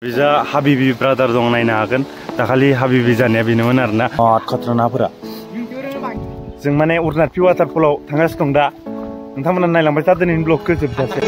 बिजा हाबिबी ब्रादार दं नायनो हागोन दाखालि हाबिबी जानाया बेनोमोन आरोना खतरा नाफोरा जों माने उरनाथि वाटारफलाव थांगासिनो दं दा नोंथांमोना नायलांबाय था दिनैनि ब्लगखौ जोबजासे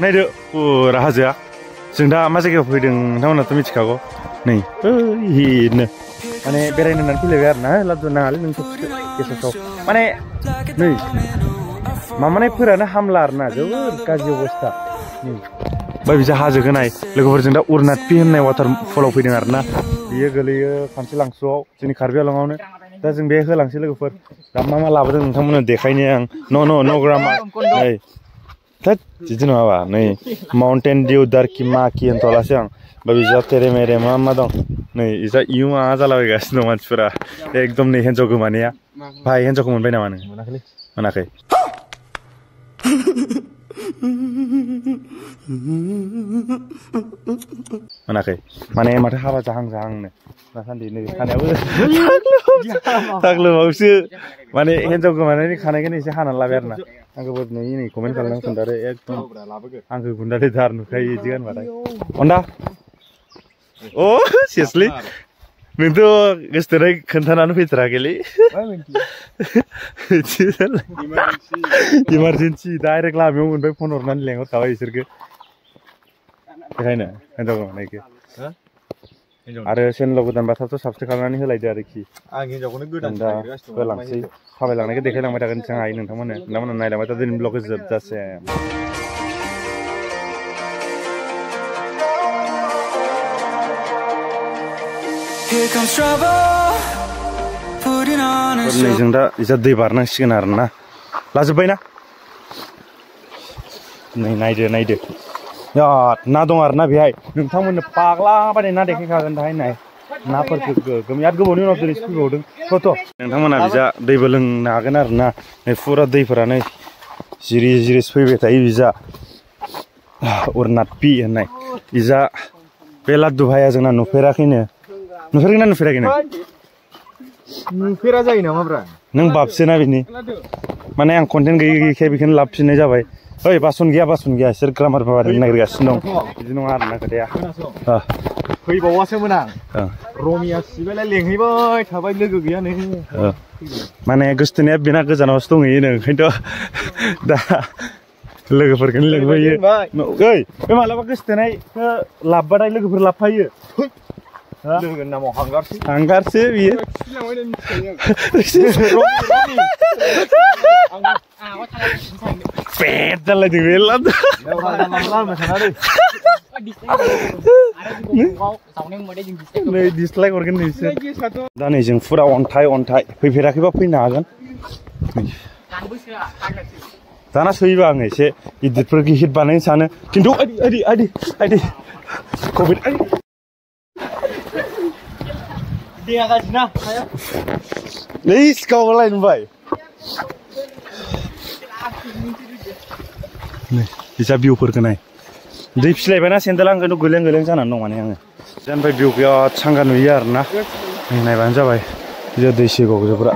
नायदो पुरा हाजोआ जों दा मा जायगायाव फैदों नोंथांमोनाथ' मिथिखागौ नै ओइनो माने बेरायनो होननानै फैलायबाय आरो ना लादु नाङालै नोंथ' गेसाव माने नै माबानायफोरानो हामला आरो ना जोबोद गाज्रि अबस्था ओमफ्राय बिजा हाजोखौ नाय लोगोफोरजों दा उरनाथि होननाय वाटारफलाव फैदों आरो ना बियो गोलैयो खामसिलांसुआव जोंनि कार्बि आलंआवनो दा जों बे होलांसै लोगोफोर दा मा लाबोदों नोंथांमोननो देखायनो आं न' ग्रामा नै थोद बिदि नङाबा नै माउन्टेन दिउ दार्कि माकि होनथ'लासै आं ओमफ्राय बिजा तेरे मेरे मा दं नै इजा इउ माबा जालाबायगासिनो दं मानसिफोरा एकदम नै हिन्जाव गोमानाया भाइ हिन्जावखौ मोनबाय नामा नों मोनाखै मोनाखै माने माथो हाबा जाहां दासान्दि नै खानायाबो थाग्लोबावसो माने हिन्जाव गोमानायनि खानायखौनो एसे हानानै लाबाय आरो ना आंखौबो नै कमेन्ट खालामनानै खोन्थादो एकदम आंखौ गुन्दाले दार नुखायो बिदि होनबाथाय अन्दा अ सिरियासलि नोंथ' गोसोथोनाय खोन्थानानै फैथाराखैलै इमारजेन्सि डाइरेक्ट लामायाव मोनबाय फन हरनानै लेंहरखाबाय बिसोरखौ बेखायनो हिन्जाव गोमानायखौ आरो चेनेलाव गोदानबा थाब साबसक्राइब खालामनानै होलायदो आरोखि आं हिन्जावखौनो गोदान दा होलांसै थाबायलांनायखौ देखायलांबाय थागोन जों हायो नोंथांमोना नायलांबाय था दिनैनि ब्लगखौ जोबजासे नै जों दा इजा दै बारनांसिगोन आरो ना लाजोब्बायना नै नायदो बिराद ना दं आरो ना बेहाय नोंथांमोननो पाग्ला बायदि ना देखायखागोन दाहाय नाय नाफोरखौ बिराद गोबावनि उनाव दिनै फैबावदों थ' नोंथांमोना बिजा दैबो लोंनो हागोन आरो ना नै फुरा दैफोरानो जिरि फैबाय थायो बिजा उरनाथि होननाय इजा बे लाद्दु भाइया जोंना नुफेराखैना नुफेराखै नुफेरा जायो नामाब्रा नों बाबसोना बिनि माने आं कन्टेन्ट गैयैखाय बेखौनो लाबोफिननाय जाबाय ओइ बासन गैया बिसोर ग्रामार बाबादों नागिरगासिनो दं बिदि नङा आरो ना खोथाया फैबावासोमोन आं रमिया सिबायलाय लेंहैबाय थाबाय लोगो गैया नै माने गोसोथोनाया बेना गोजानावसो दंहैयोनो ओंखायनोथ' दा लोगोफोरखौनो लेंबोयो ओइ बे मालाबा गोसोथोनायखौ लाबबाथाय लोगोफोर लाबफायो लोगोनि नामाव हांगारसो बियो पेट जालायदों बे नै डिसलाइक हरगोन नोंसोर दा नै जों फुरा अन्थाइ फैफेराखैबा फैनो हागोन दाना सोयोबा आङो एसे गिदिरफोरखौ हिट बानायनो सानो खिन्थु आइदि कभिड नै सिखावलाय नुबाय नै बिजा भिउफोरखौ नाय दै फिलायबायना सेन्देला ओंखायनो गोलें जानानै दं माने आङो ओमफ्राय भिउ बिराद सांगा नुयो आरो ना नायबानो जाबाय बिजा दै सेगावजोब्रा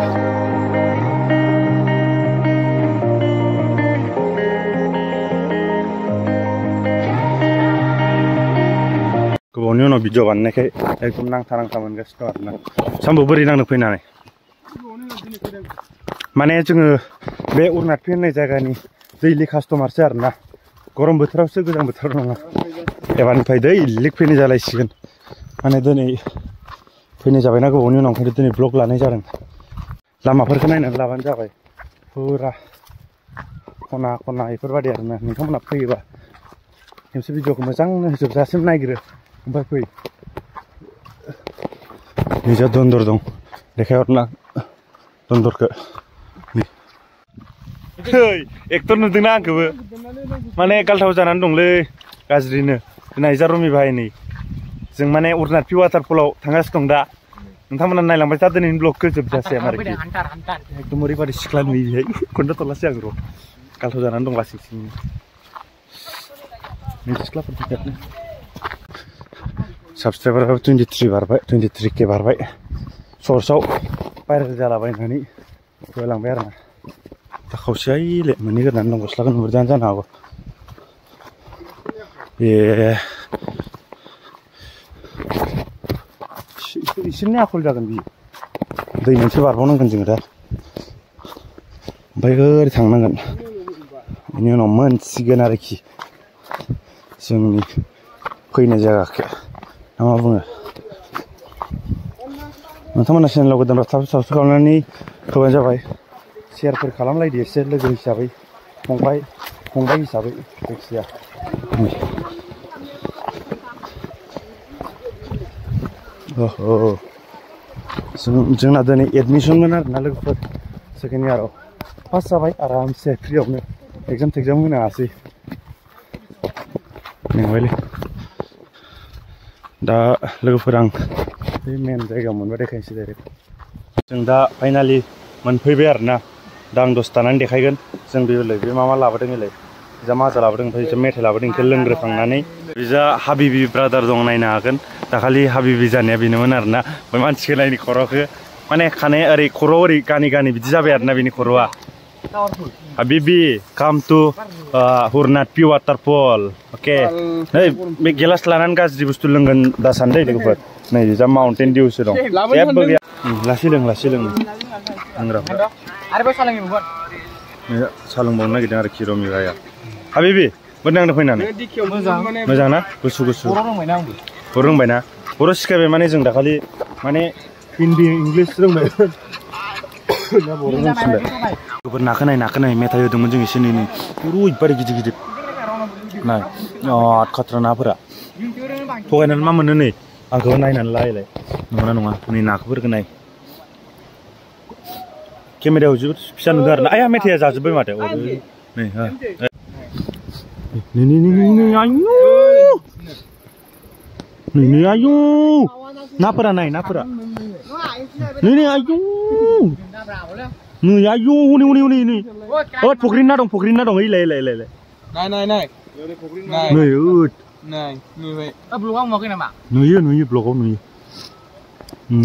गोबावनि उनाव भिडिअ बानायनायखाय एकदम नांथा मोनगासिनो दं आरोना सामबो बोरै नांनो फैनानै माने जोङो बे उरनाथि होननाय जायगानि दैलि कास्टमारसो आरोना गरम बोथोरावसो गोजां बोथोराव नङा एबारनिफ्राय दैलिक फैनाय जालायसिगोन माने दिनै फैनाय जाबायना गोबावनि उनाव ओंखायनो दिनै ब्लग लानाय जादों लामाफोरखौ नायनानै लाबानो जाबाय फुरा खना बेफोरबायदि आरोना नोंथांमोना फैयोबा खेबसे भिडिअखौ मोजांनो जोबजासिम नायग्रो ओमफ्राय फै निजा दन्दर दं देखायहरना दन्दरखौ एक्टर नुदोंना आंखौबो माने गालथाव जानानै दंलै गाज्रिनो नायजा रमि भाइ नै जों माने उरनाथि वाटारफलाव थांगासिनो दं दा नोंथांमोना नायलांबाय था दिनैनि ब्लगखौ जोबजासिम आरोखि एकदम ओरैबायदि सिख्ला नुयोहाय खन्था थलासै आं र' गालथाव जानानै दं लासै सिंनि सिख्लाफोर फैगारनो साबसक्राइबाराबो 23 बारबाय 23K बारबाय सर्सआव भाइरेल जालाबायनानै होलांबाय आरो ना दा खावसेयालै मोनहैग्रोनानै दं गस्लाखौ नुहुरजानो जानो हागौ ए इसोरनि आखल जागोन बियो दै मोनसे बारबावनांगोन जोङो दा ओमफ्राय ओरै थांनांगोन बेनि उनाव मोनसिगोन आरोखि जोंनि फैनाय जायगाखौ ना मा बुङो नोंथांमोना चेनेलाव गोदानबा साबस्क्राइब खालामनानै होबानो जाबाय शेयारफोर खालामलायदो एसे लोगो हिसाबै फंबाय हिसाबै जायखिजाया जोंना दिनै एडमिसनमोन आरोना लोगोफोर सेकेन्ड इयाराव पास जाबाय आरामसे फ्रियावनो एग्जाम होनो हासै मेंबायलै दा लोगोफोर आं बे मेन जायगायाव मोनबा देखायनोसै डाइरेक्ट जों दा फाइनालि मोनफैबाय आरोना दा आं दसे थानानै देखायगोन जों बेलाय बे मा लाबोदों बेलाय जा माजा लाबोदों ओमफ्राय जा मेथाइ लाबोदों बेखौ लोंग्रोखांनानै जा हाबिबि ब्रादार दं नायनो हागोन दाखालि हाबिबि जानाया बेनोमोन आरोना बै मानसिखौ नायनि खर'खौ माने खानाया ओरै खर'आव ओरै गानि बिदि जाबाय आरोना बेनि खर'आ हाबिबि काम टु हुरनाथ पि वाटारफल अके नै बे गिलास लानानै गाज्रि बुस्थु लोंगोन दा सानदों लोगोफोर नै जा माउन्टेन डिउसो दं जेबो गैया लासै लों लोंग्राफ्रा सा लोंबावनो नागिरदों आरोखि रमिबाया हाबिबि बोरै नांदों फैनानै मोजां ना गुसु बर' रोंबायना बर' सिखायबाय माने जों दाखालि माने हिन्दी इंलिस रोंबाय बर' रोंसिनबाय नाखो नाय मेथाइ होदोंमोन जों एसे एनै ओरैबायदि गिदिर नाय खाथ्रा नाफोरा थगायनानै मा मोनो नै आंखौ नायनानै लायलाय नङा नै नाखौफोरखौ नाय केमेरायाव जोबोद फिसा नुदों आरोना आया मेथाइया जाजोब्बाय माथो नै आयु नाफोरा नाय नाफोरा नै आयु नै आयु हनै फख्रिनि ना दं ओइलाय नुयो ब्लगाव नुयो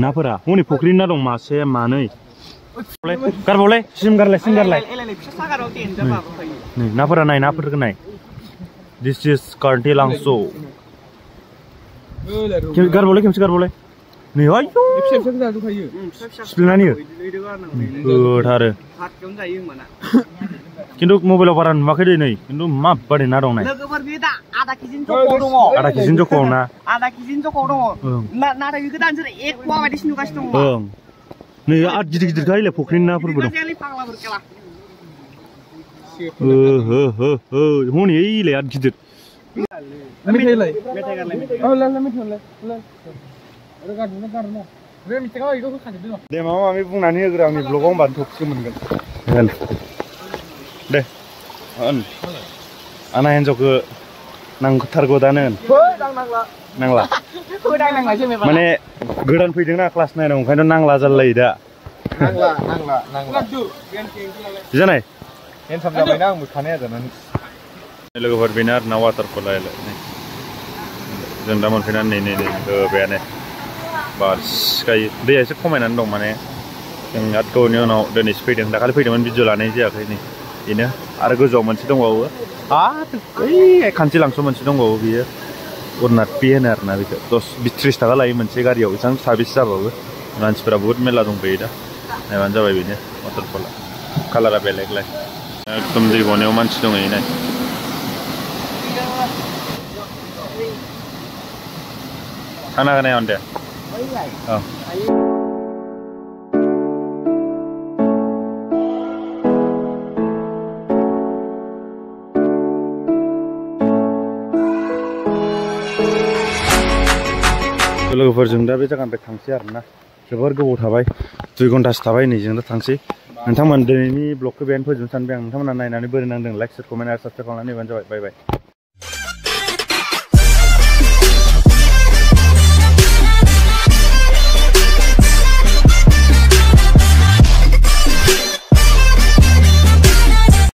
नाफोरा हनै फख्रिनि ना दं मासे मानै गारबावलाय सिम गारलाय नै नाफोरा नाय नाफोरखौ नाय दिस इज कार्टे लांसो गारबावलाय खेमसे गारबावलाय नै आयु सिफ्लेनानै गोथारो खिन्थु मबाइलाव बारा नुवाखै दै नै खिन्थु माबादि ना दं नाय आधा केजिनि जख'आव ना नाथाय बेखौ दानसोर एक पवा बायदिसो नुगासिनो दं नै आद गिदिर गायलाय फख्रिनि नाफोरबो दं हनै ओइलाय आद गिदिर दे माबा माबि बुंनानै होग्रा आंनि ब्लगाव होनबा थबसिन मोनगोन दे आंना हिन्जावखौ नांथारगौ दानो नांला माने गोदान फैदोंना क्लास 9 ओंखायनो नांला जालायो दा जानाय हेन्डसाम जाबायना आंबो खानाया जानानै लोगोफोर बेनो आरोना वाटारफला जों दा मोनफैनानै नै होबायानो बार सिखायो दैया एसे खमायनानै दं माने जों आद गोबावनि उनाव दिनैसो फैदों दाखालि फैदोंमोन भिडिअ लानाय जायाखै नै बेनो आरो गोजौआव मोनसे दंबावो ओइ खान्थि लांस' मोनसे दंबावो बियो उरनाथ पि होनो आरोना बेखौ 30 थाखा लायो मोनसे गारियाव बेसेबां सार्भिस जाबाबो मानसिफोरा बुहुत मेरला दंफैयो दा नायबानो जाबाय बेनो वाटारफला कालारा बेलेगलाय एकदम दै गनायाव मानसि दंहैयो नाय थांनो हागोन नाया दे लोगोफोरजों दा बे जायगानिफ्राय थांसै आरोना जोबोर गोबाव थाबाय 2 घन्टासो थाबाय नै जों दा थांसै नोंथांमोन दिनैनि ब्लगखौ बेहायनो फोजोबनो सानबाय आं नोंथांमोना नायनानै बोरै नांदों लाइक शेयार कमेन्ट आरो साबस्क्राइब खालामनानै होबानो जाबाय बाय